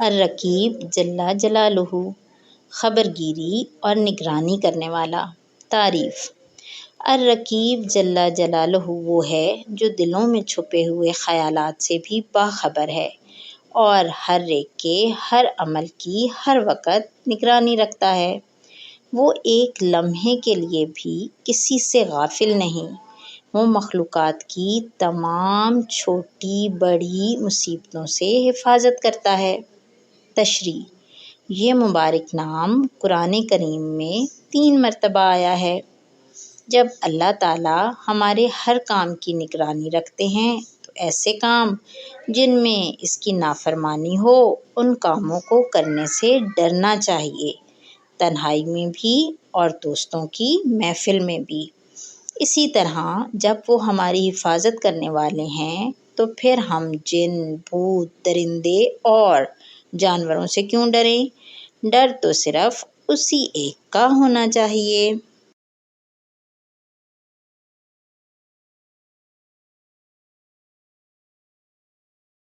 الرقیب جل جلالہ، خبرگیری اور نگرانی کرنے والا۔ تعریف: الرقیب جل جلالہ وہ ہے جو دلوں میں چھپے ہوئے خیالات سے بھی باخبر ہے اور ہر ایک کے ہر عمل کی ہر وقت نگرانی رکھتا ہے۔ وہ ایک لمحے کے لیے بھی کسی سے غافل نہیں۔ وہ مخلوقات کی تمام چھوٹی بڑی مصیبتوں سے حفاظت کرتا ہے۔ تشریح: یہ مبارک نام قرآن کریم میں 3 مرتبہ آیا ہے۔ جب اللہ تعالیٰ ہمارے ہر کام کی نگرانی رکھتے ہیں تو ایسے کام جن میں اس کی نافرمانی ہو ان کاموں کو کرنے سے ڈرنا چاہیے، تنہائی میں بھی اور دوستوں کی محفل میں بھی۔ اسی طرح جب وہ ہماری حفاظت کرنے والے ہیں تو پھر ہم جن، بھوت، درندے اور جانوروں سے کیوں ڈریں؟ ڈر تو صرف اسی ایک کا ہونا چاہیے۔